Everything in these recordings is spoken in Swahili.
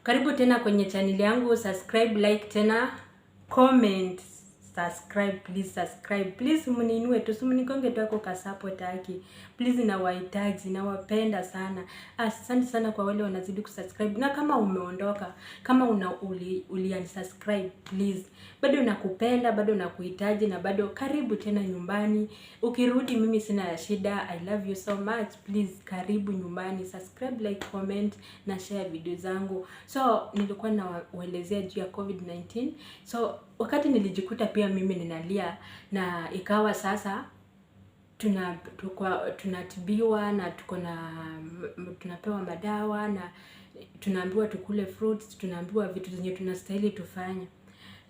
Karibu tena kwenye channel yangu, subscribe, like tena, comment, subscribe, please mniinue tu, mnigonge tu ako ka support haki. Please nawahitaji, nawapenda sana. Asante sana kwa wale wanazidi kusubscribe. Na kama umeondoka, kama unsubscribe, please. Bado nakupenda, bado nakuhitaji na bado karibu tena nyumbani. Ukirudi mimi sina shida. I love you so much. Please karibu nyumbani. Subscribe, like, comment na share video zangu. So nilikuwa nawaelezea juu ya COVID-19. So wakati nilijikuta pia mimi ninalia na ikawa sasa tunatibiwa na tunapewa madawa na tunaambiwa tukule fruits, tunaambiwa vitu zenye tunastahili tufanye.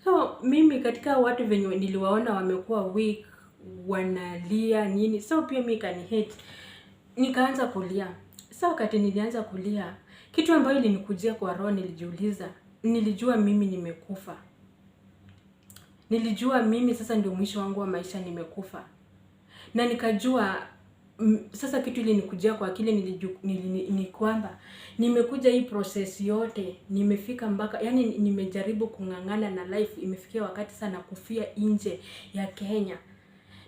So mimi katika watu venye niliwaona wamekuwa weak, wanalia nini, so pia mimi hate, nikaanza kulia. So wakati nilianza kulia, kitu ambayo ilinikujia kwa roho, nilijiuliza, nilijua mimi nimekufa. Nilijua mimi sasa ndio mwisho wangu wa maisha, nimekufa. Na nikajua sasa kitu ilinikujia kwa akili ni kwamba nimekuja hii process yote, nimefika mpaka, yani nimejaribu kung'ang'ana na life, imefikia wakati sana kufia nje ya Kenya.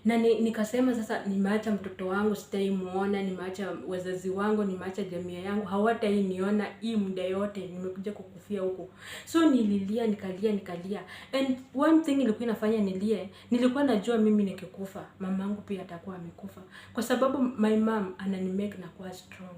Na nikasema sasa nimeacha mtoto wangu sitaimuona, nimeacha wazazi wangu, nimeacha jamii yangu, hawatainiona hii muda yote, nimekuja kukufia huko. So nililia, nikalia. And one thing ilikuwa inafanya nilie, nilikuwa najua mimi nikikufa, mamangu pia atakuwa amekufa. Kwa sababu my mom ananimake na kuwa strong.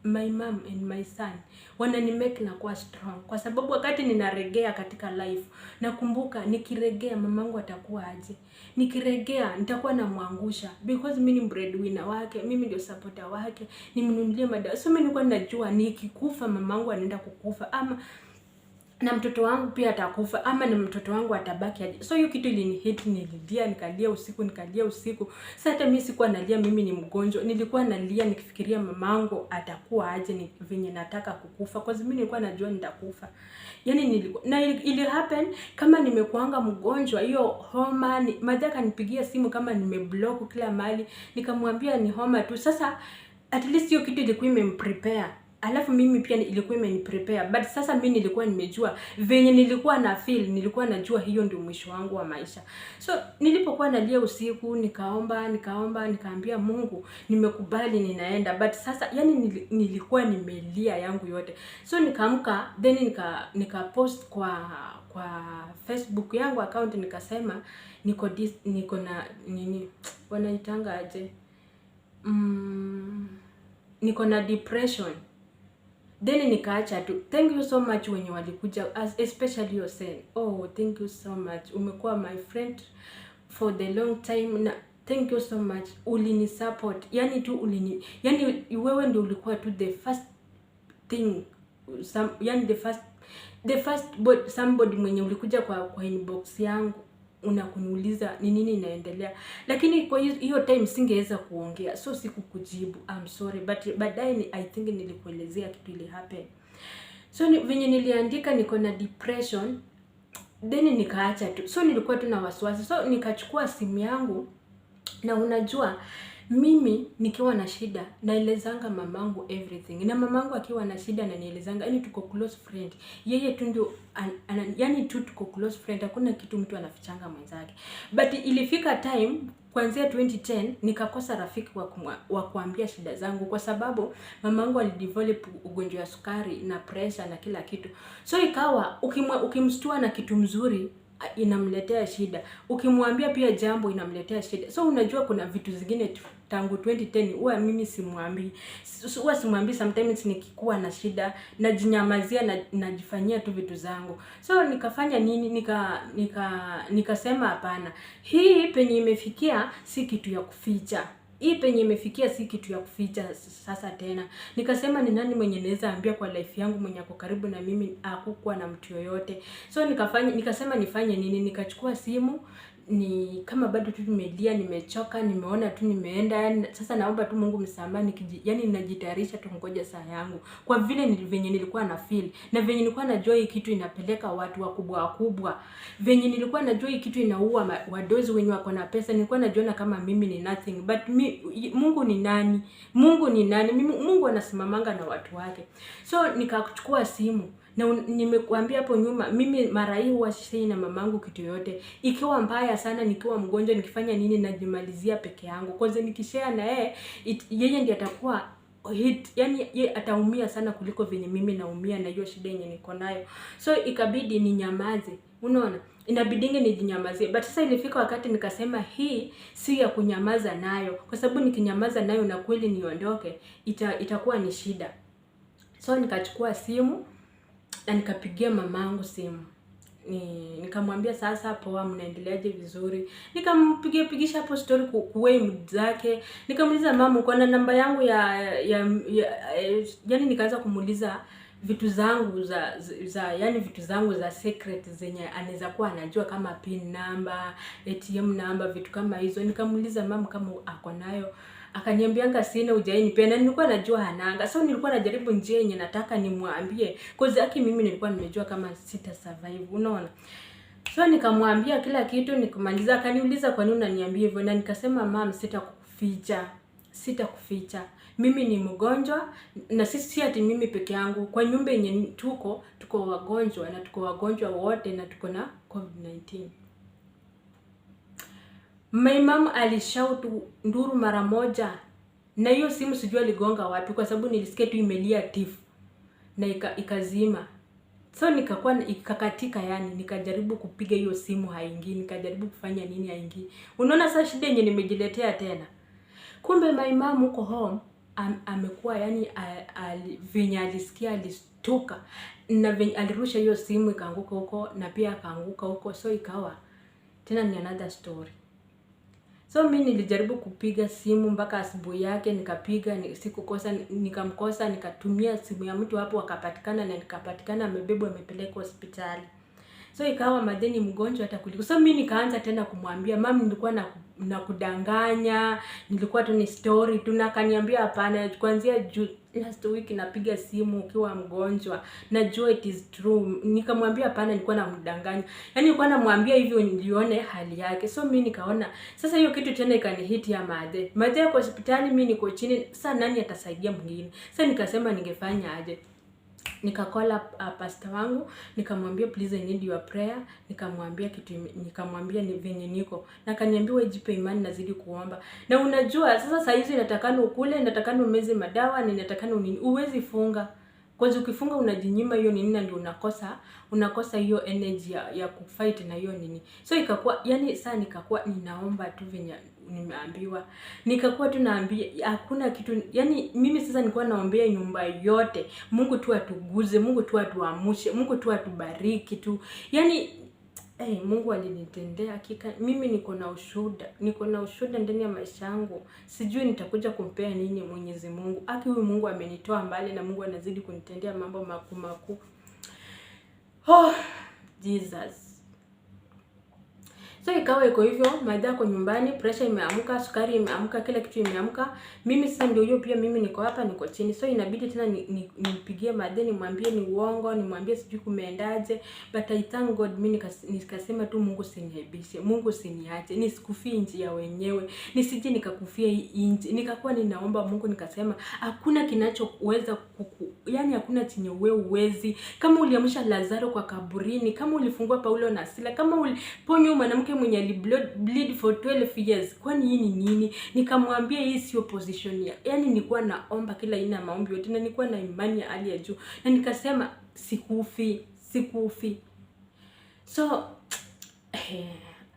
My mom and my son wananimake na kuwa strong. Kwa sababu wakati ninaregea katika life, nakumbuka nikiregea mamangu atakuwa aje. Nikiregea nitakuwa namwangusha because mimi ni breadwinner wake, mimi ndio supporter wake, nimnunulie madawa. So mimi nilikuwa najua nikikufa mamangu anaenda kukufa, ama na mtoto wangu pia atakufa, ama na mtoto wangu atabaki aje. So hiyo kitu ilinihit, nililia, nikalia usiku. Sasa hata mimi sikuwa nalia mimi ni mgonjwa, nilikuwa nalia nikifikiria mamangu atakuwa aje ni venye nataka kukufa, kwa sababu mimi nilikuwa najua nitakufa. Yani nilikuwa na ili happen kama nimekuanga mgonjwa, hiyo homa madaka nipigia simu kama nimeblock kila mahali, nikamwambia ni homa tu. Sasa at least hiyo kitu ilikuwa imemprepare. Alafu mimi pia ilikuwa imeniprepare, but sasa mimi nilikuwa nimejua venye nilikuwa na feel, nilikuwa najua hiyo ndio mwisho wangu wa maisha. So nilipokuwa nalia usiku, nikaomba, nikaambia Mungu nimekubali ninaenda, but sasa yani nilikuwa nimelia yangu yote. So nikaamka, then nika post kwa Facebook yangu account, nikasema niko na nini wanaitanga aje, niko na depression. Then nikaacha tu. Thank you so much wenye walikuja, especially yourself. Oh, thank you so much. Umekuwa my friend for the long time. Na thank you so much. Ulini support. Yani tu yani wewe ndio ulikuwa tu the first thing. Yani the first somebody mwenye ulikuja kwa inbox yangu unakuniuliza ni nini inaendelea. Lakini kwa hiyo time singeweza kuongea, so sikukujibu, I'm sorry, but baadaye I think nilikuelezea kitu ile happen. So venye niliandika niko na depression, then nikaacha tu. So nilikuwa tu na wasiwasi, so nikachukua simu yangu, na unajua mimi nikiwa na shida naelezanga mamangu everything, na mamangu akiwa na shida ananielezanga, yani tuko close friend. Yeye tu ndio yani tuko close friend, hakuna kitu mtu anafichanga mwenzake. But ilifika time kuanzia 2010 nikakosa rafiki wa kuambia shida zangu, kwa sababu mamangu alidevelop ugonjwa wa sukari na pressure na kila kitu. So ikawa ukimstua na kitu mzuri inamletea shida, ukimwambia pia jambo inamletea shida. So unajua kuna vitu zingine tangu 2010 huwa mimi simwambii. Sometimes nikikuwa na shida najinyamazia na najifanyia tu vitu zangu. So nikafanya nini, nikasema hapana, hii penye imefikia si kitu ya kuficha. Sasa tena nikasema ni nani mwenye naweza ambia kwa life yangu mwenye ako karibu na mimi, hakukuwa na mtu yoyote. So nikasema nifanye nini, nikachukua simu ni kama bado tu nimelia, nimechoka, nimeona tu nimeenda, yani sasa naomba tu Mungu msamaha, yani ninajitayarisha tu ngoja saa yangu, kwa vile venye nilikuwa na feel na venye nilikuwa najua hii kitu inapeleka watu wakubwa, venye nilikuwa najua hii kitu inaua wadozi wenye wako na pesa, nilikuwa najiona kama mimi ni nothing, but Mungu ni nani? Mungu ni nani? Mungu anasimamanga na watu wake. So nikachukua simu na nimekuambia hapo nyuma, mimi mara hii huwa sisi na mamangu kitu yote. Ikiwa mbaya sana, nikiwa mgonjwa, nikifanya nini, najimalizia peke yangu. Kwanza nikishare na yeye ndiye atakuwa hit, yani yeye ataumia sana kuliko venye mimi naumia na hiyo shida yenye niko nayo. So ikabidi ninyamaze. Unaona? Inabidinge nijinyamazie. But sasa ilifika wakati nikasema hii si ya kunyamaza nayo. Kwa sababu nikinyamaza nayo na kweli niondoke, itakuwa ni shida. So nikachukua simu na nikapigia mamangu simu. Nikamwambia sasa, poa, mnaendeleaje? Vizuri. Nikampigisha hapo story kuwei mood zake. Nikamuuliza mama, uko na namba yangu yani nikaanza kumuuliza vitu zangu yani vitu zangu za secret zenye anaweza kuwa anajua, kama pin number, ATM number, vitu kama hizo. Nikamuuliza mama kama ako nayo. Akaniambianga sina, hujainipenda. Nilikuwa najua hananga. So nilikuwa najaribu njia yenye nataka nimwambie. Cause haki mimi nilikuwa nimejua kama sita survive. Unaona? So nikamwambia kila kitu, nikamaliza. Akaniuliza kwa nini unaniambia hivyo? Na nikasema mama, sitakuficha. Mimi ni mgonjwa na si ati mimi peke yangu. Kwa nyumba yenye tuko wagonjwa na tuko wagonjwa wote na tuko na COVID-19. My mom alishout nduru mara moja, na hiyo simu sijui aligonga wapi, kwa sababu nilisikia tu imelia tifu na ikazima. So nikakuwa ikakatika, yani nikajaribu kupiga hiyo simu haingii, nikajaribu kufanya nini haingii. Unaona sasa shida yenye nimejiletea tena. Kumbe my mom uko home amekuwa yani venye alisikia alistuka, na venye alirusha hiyo simu ikaanguka huko na pia akaanguka huko. So ikawa tena ni another story. So mimi nilijaribu kupiga simu mpaka asubuhi yake, nikapiga, sikukosa, nikamkosa, nikatumia simu ya mtu hapo akapatikana, na nikapatikana amebebwa amepelekwa hospitali. So ikawa madeni mgonjwa hata kuliko. So mimi nikaanza tena kumwambia mama, nilikuwa na kudanganya, nilikuwa tu ni story tu. Na akaniambia hapana, kuanzia last week napiga simu ukiwa mgonjwa, najua it is true. Nikamwambia hapana, nilikuwa namdanganya. Yaani nilikuwa namwambia hivyo nilione hali yake. So mimi nikaona sasa hiyo kitu tena ikanihiti ya madhe kwa hospitali, mimi niko chini. Sasa nani atasaidia mwingine? Sasa nikasema ningefanya aje? Nikakola pastor wangu, nikamwambia please I need your prayer, nikamwambia ni venye niko, na kaniambia wewe jipe imani, nazidi kuomba. Na unajua sasa hizi natakana ukule, natakana umeze madawa, na natakana uwezi funga. Kwa sababu ukifunga unajinyima hiyo nini, na ndio unakosa hiyo energy ya kufight na hiyo nini. So ikakuwa yani sasa nikakuwa ninaomba tu venye nimeambiwa. Nikakuwa tu naambia hakuna kitu, yani mimi sasa nilikuwa naombea nyumba yote, Mungu tu atuguze, Mungu tu atuamshe, Mungu tu atubariki tu. Yani Mungu alinitendea hakika. Mimi niko na ushuhuda ndani ya maisha yangu. Sijui nitakuja kumpea nini Mwenyezi Mungu. Huyu Mungu amenitoa mbali, na Mungu anazidi kunitendea mambo makuu. Oh, Jesus. So ikawa iko hivyo, madha yako nyumbani, pressure imeamka, sukari imeamka, kila kitu imeamka. Mimi sasa ndio hiyo pia mimi niko hapa, niko chini. So inabidi tena nipigie madhe, nimwambie ni uongo, nimwambie sijui kumeendaje. But I thank God, mimi nikasema tu Mungu usiniaibishe, Mungu usiniache, nisikufie nchi ya wenyewe, nisije nikakufia hii nchi. Nikakuwa ninaomba Mungu, nikasema hakuna kinachoweza yani hakuna chenye wewe uwezi. Kama uliamsha Lazaro kwa kaburini, kama ulifungua Paulo na Sila, kama uliponya mwanamke mwenye bleed for 12 years, kwani hii ni nini? Nikamwambia hii sio position yani nilikuwa naomba kila aina ya maombi yote, na nilikuwa na imani ya hali ya juu, na nikasema sikufi. So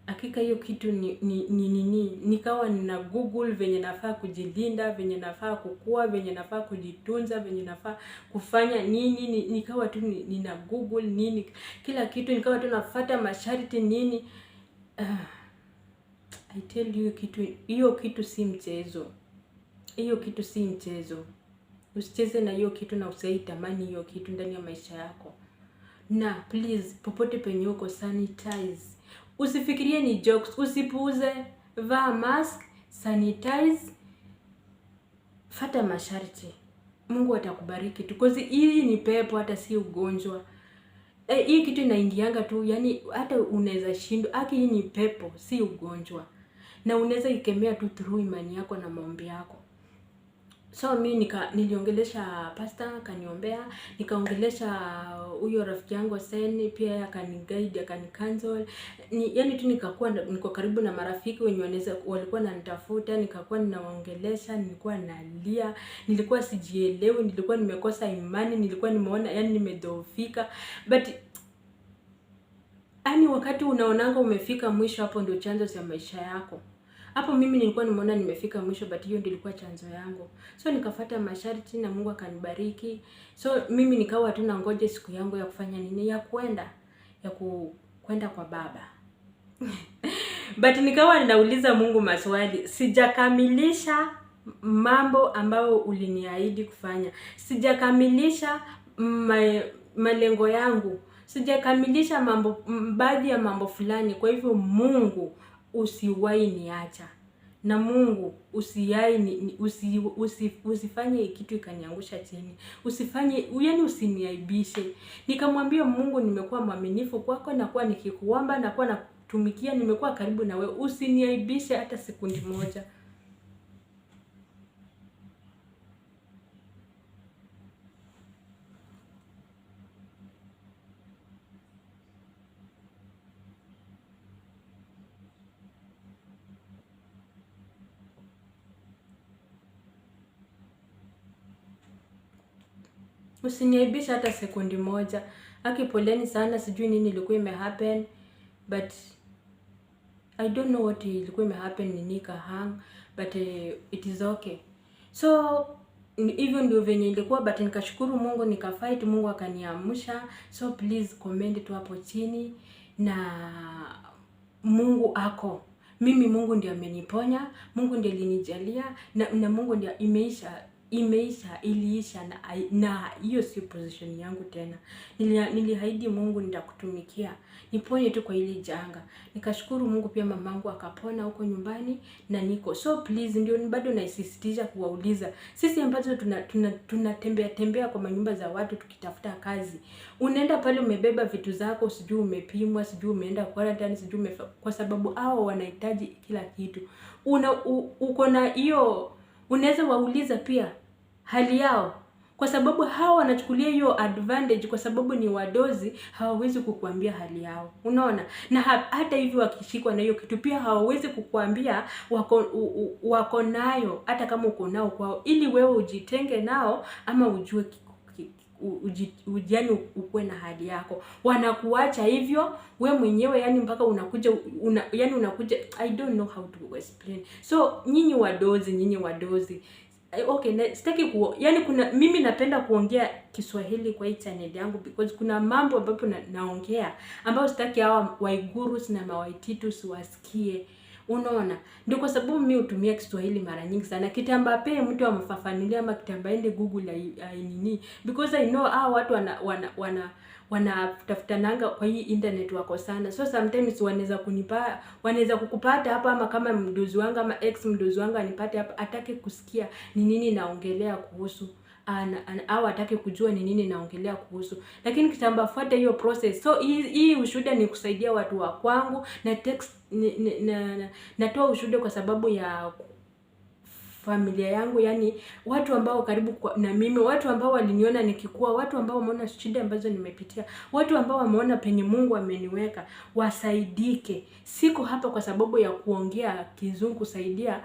hakika hiyo kitu nikawa nina Google venye nafaa kujilinda, venye nafaa kukua, venye nafaa kujitunza, venye nafaa kufanya nini. Nikawa tu nina Google nini kila kitu, nikawa tu nafuata masharti nini. I tell you hiyo kitu si mchezo. Hiyo kitu si mchezo. Usicheze na hiyo kitu, na usaitamani hiyo kitu ndani ya maisha yako. Na please, popote penye uko, sanitize. Usifikirie ni jokes, usipuuze, vaa mask, sanitize, fata masharti. Mungu atakubariki tu. Because hii ni pepo, hata si ugonjwa. Hii kitu inaingianga tu, yani hata unaweza shindwa. Hii ni pepo, si ugonjwa. Na unaweza ikemea tu through imani yako na maombi yako. So niliongelesha pastor, kaniombea, nikaongelesha huyo rafiki yangu Sen, pia akaniguide, akanicancel. Yani tu niko karibu na marafiki wenye walikuwa wananitafuta, nikakuwa ninawaongelesha, nilikuwa nalia, nilikuwa sijielewi, nilikuwa nimekosa imani, nilikuwa nimeona yani nimedhoofika. But yani wakati unaonanga umefika mwisho, hapo ndio chanzo cha maisha yako. Hapo mimi nilikuwa nimeona nimefika mwisho, but hiyo ndio ilikuwa chanzo yangu. So nikafuata masharti na Mungu akanibariki. So mimi nikawa tu nangoja siku yangu ya kufanya nini, ya kwenda kwa Baba. But nikawa ninauliza Mungu maswali. Sijakamilisha mambo ambayo uliniahidi kufanya. Sijakamilisha malengo yangu. Sijakamilisha baadhi ya mambo fulani. Kwa hivyo Mungu, usiwahi niacha. Na Mungu usifanye kitu ikaniangusha chini. Yani usiniaibishe. Nikamwambia Mungu, nimekuwa mwaminifu kwako, na kuwa nikikuomba na kuwa natumikia, nimekuwa karibu na wewe. Usiniaibishe hata sekundi moja. Usiniaibisha hata sekundi moja. Poleni sana, sijui nini ilikuwa imehappen, but I don't know what ilikuwa imehappen, nini kahang, but it is okay. So hivyo ndio venye ilikuwa, but nikashukuru Mungu, nikafight, Mungu akaniamsha. So please comment tu hapo chini, na Mungu ako. Mimi Mungu ndiye ameniponya, Mungu ndiye alinijalia, na Mungu ndiye iliisha, na hiyo si position yangu tena. Niliahidi Mungu nitakutumikia, niponye tu kwa ile janga. Nikashukuru Mungu, pia mamangu akapona huko nyumbani na niko. So please, ndio bado naisisitiza kuwauliza, sisi ambazo tunatembea kwa manyumba za watu tukitafuta kazi, unaenda pale umebeba vitu zako, sijui umepimwa, sijui umeenda quarantine, sijui kwa sababu hao wanahitaji kila kitu. Uko na hiyo, unaweza wauliza pia hali yao, kwa sababu hao wanachukulia hiyo advantage, kwa sababu ni wadozi, hawawezi kukuambia hali yao. Unaona? Na hata hivi wakishikwa na hiyo kitu pia hawawezi kukuambia wako nayo, hata kama uko nao kwao, ili wewe ujitenge nao, ama ujue yani ukue na hali yako. Wanakuacha hivyo we mwenyewe, yani mpaka unakuja I don't know how to explain. So nyinyi wadozi okay, sitaki yani mimi napenda kuongea Kiswahili kwa hii channel yangu, because kuna mambo ambapo naongea ambayo sitaki hawa Waigurus na Mawaititus wasikie. Unaona? Ndio kwa sababu mimi hutumia Kiswahili mara nyingi sana. Kitamba pe mtu amfafanulia, ama kitamba ende Google nini, because I know watu wanatafutananga kwa hii internet wako sana. So sometimes wanaweza kukupata hapa, ama kama mdozi wangu ama ex mdozi wangu anipate hapa, atake kusikia ni nini naongelea kuhusu, au atake kujua ni nini naongelea kuhusu. Lakini kitamba fuata hiyo process. So hii ushuhuda ni kusaidia watu wa kwangu, na natoa ushuhuda kwa sababu ya familia yangu, yani watu ambao karibu na mimi, watu ambao waliniona nikikua, watu ambao wameona shida ambazo nimepitia, watu ambao wameona penye Mungu ameniweka, wasaidike. Siko hapa kwa sababu ya kuongea kizungu saidia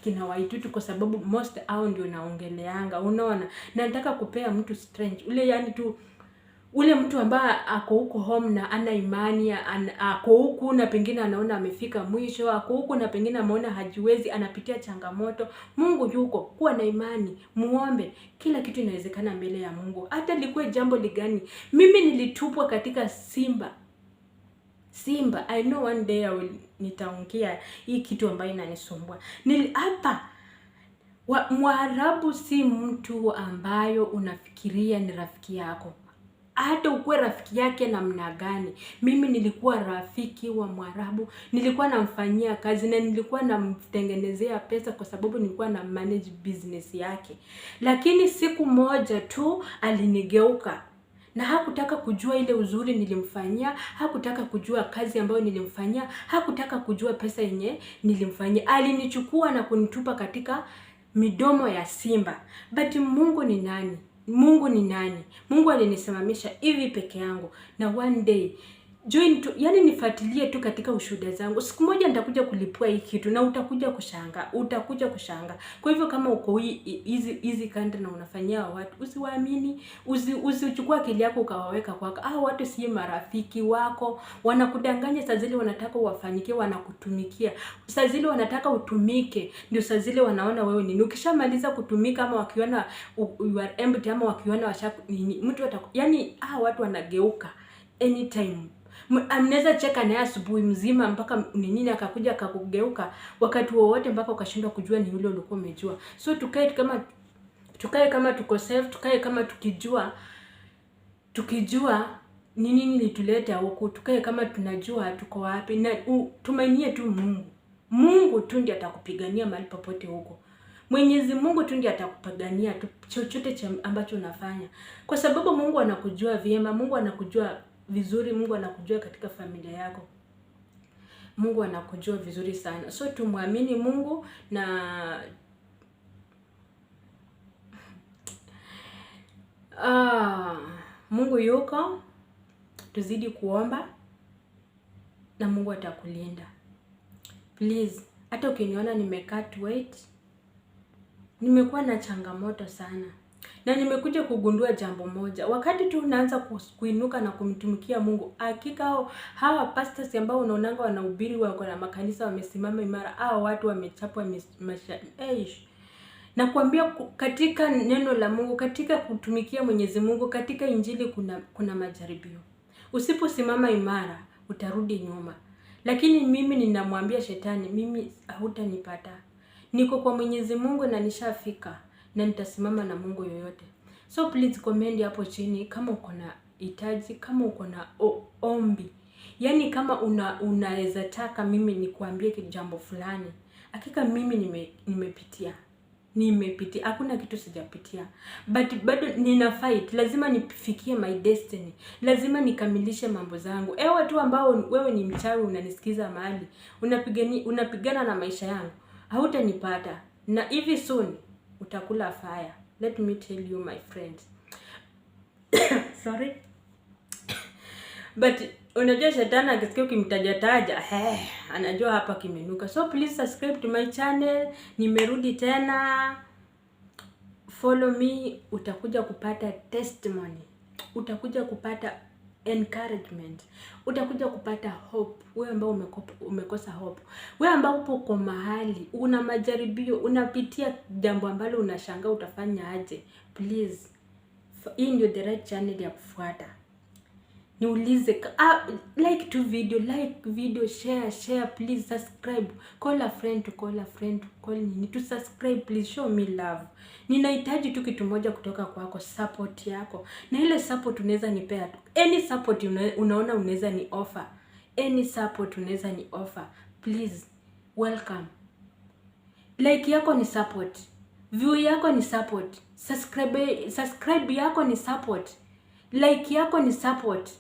kina Waitutu, kwa sababu most hao ndio naongeleanga. Unaona? Na nataka kupea mtu strength ule, yani tu ule mtu ambaye ako huko home na ana imani, ako huku na pengine anaona amefika mwisho, ako huku na pengine ameona hajiwezi, anapitia changamoto. Mungu yuko, kuwa na imani, muombe, kila kitu inawezekana mbele ya Mungu. Hata likuwe jambo ligani. Mimi nilitupwa katika simba. I know one day nitaongea hii kitu ambayo inanisumbua. Hapa Mwarabu si mtu ambayo unafikiria ni rafiki yako. hata ukuwe rafiki yake namna gani. Mimi nilikuwa rafiki wa Mwarabu, nilikuwa namfanyia kazi na nilikuwa namtengenezea pesa kwa sababu nilikuwa na manage business yake. Lakini siku moja tu alinigeuka na hakutaka kujua ile uzuri nilimfanyia, hakutaka kujua kazi ambayo nilimfanyia, hakutaka kujua pesa yenye nilimfanyia. Alinichukua na kunitupa katika midomo ya simba. But Mungu ni nani? Mungu ni nani? Mungu alinisimamisha hivi peke yangu, na one day join tu, yani nifuatilie tu katika ushuhuda zangu. Siku moja nitakuja kulipua hii kitu na utakuja kushanga. Kwa hivyo kama uko hizi kanda na unafanyia watu, usiwaamini, usichukua akili yako ukawaweka kwako. Watu si marafiki wako, wanakudanganya. Saa zile wanataka uwafanyike, wanakutumikia. Saa zile wanataka utumike, ndio saa zile wanaona wewe nini. Ukishamaliza kutumika, ama wakiona you are empty, ama wakiona mtu yani watu wanageuka anytime. Mnaweza cheka naye asubuhi mzima mpaka nini akakuja akakugeuka wakati wowote mpaka ukashindwa kujua ni yule ulikuwa umejua. So tukae kama tuko safe, tukae kama tukijua ni nini lituleta huku, tukae kama tunajua tuko wapi, na tumainie tu Mungu. Mungu tu ndiye atakupigania mahali popote huko. Mwenyezi Mungu tu ndiye atakupigania chochote ambacho unafanya, kwa sababu Mungu anakujua vyema, Mungu anakujua vizuri, Mungu anakujua katika familia yako. Mungu anakujua vizuri sana. So tumwamini Mungu na Mungu yuko, tuzidi kuomba na Mungu atakulinda. Please, hata ukiniona nimecut weight, nimekuwa na changamoto sana. Na nimekuja kugundua jambo moja. Wakati tu unaanza kuinuka na kumtumikia Mungu, hakika hawa pastors ambao unaonanga wanahubiri wako na makanisa wamesimama imara, watu wamechapwa na kuambia katika neno la Mungu, katika kutumikia Mwenyezi Mungu, katika Injili kuna majaribio. Usiposimama imara, utarudi nyuma. Lakini mimi ninamwambia shetani, mimi hutanipata. Niko kwa Mwenyezi Mungu na nishafika, na nitasimama na Mungu yoyote. So please comment hapo chini kama uko na hitaji, kama uko na ombi. Yani kama unaweza taka mimi nikuambie jambo fulani. Hakika mimi nimepitia. Hakuna kitu sijapitia. But bado nina fight. Lazima nifikie my destiny. Lazima nikamilishe mambo zangu. Watu ambao wewe ni mchawi unanisikiza mahali, unapigana na maisha yangu, hautanipata. Na hivi soon utakula fire. Let me tell you my friends. Sorry. But unajua shetani akisikia ukimtajataja, anajua hapa kimenuka. So please subscribe to my channel. Nimerudi tena. Follow me, utakuja kupata testimony. Utakuja kupata encouragement. Utakuja kupata hope. Wewe ambao umekosa hope. Wewe ambao upo kwa mahali una majaribio, unapitia jambo ambalo unashangaa utafanya aje. Please, hii ndio the right channel ya kufuata. Niulize, like video, share, please subscribe. Call a friend to subscribe, please show me love. Ninahitaji tu kitu moja kutoka kwako, support yako. Na ile support unaweza nipea tu. Any support unaona unaweza ni offer. Any support unaweza ni offer. Please, welcome. Like yako ni support. View yako ni support. Subscribe yako ni support. Like yako ni support.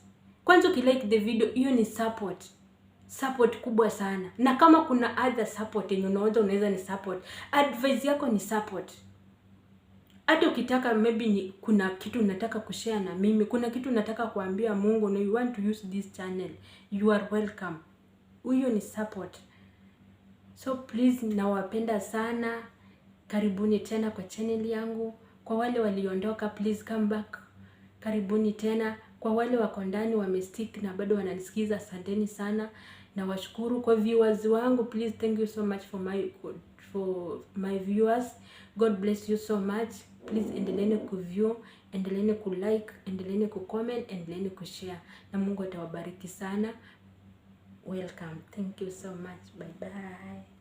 Kwanza ukilike the video, hiyo ni support kubwa sana. Na kama kuna other support yenye unaweza ni support. Advice yako ni support. Hata ukitaka maybe kuna kitu unataka kushare na mimi, kuna kitu unataka kuambia Mungu, no, you want to use this channel, you are welcome. Hiyo ni support. So please, nawapenda sana. Karibuni tena kwa channel yangu. Kwa wale waliondoka, please come back. Karibuni tena. Kwa wale wako ndani wamestick na bado wananisikiza, asanteni sana. Na washukuru kwa viewers wangu, please thank you so much for my viewers. God bless you so much. Please endeleeni kuview, endeleeni kulike, endeleeni kucomment, endeleeni kushare. Na Mungu atawabariki sana. Welcome. Thank you so much. Bye bye.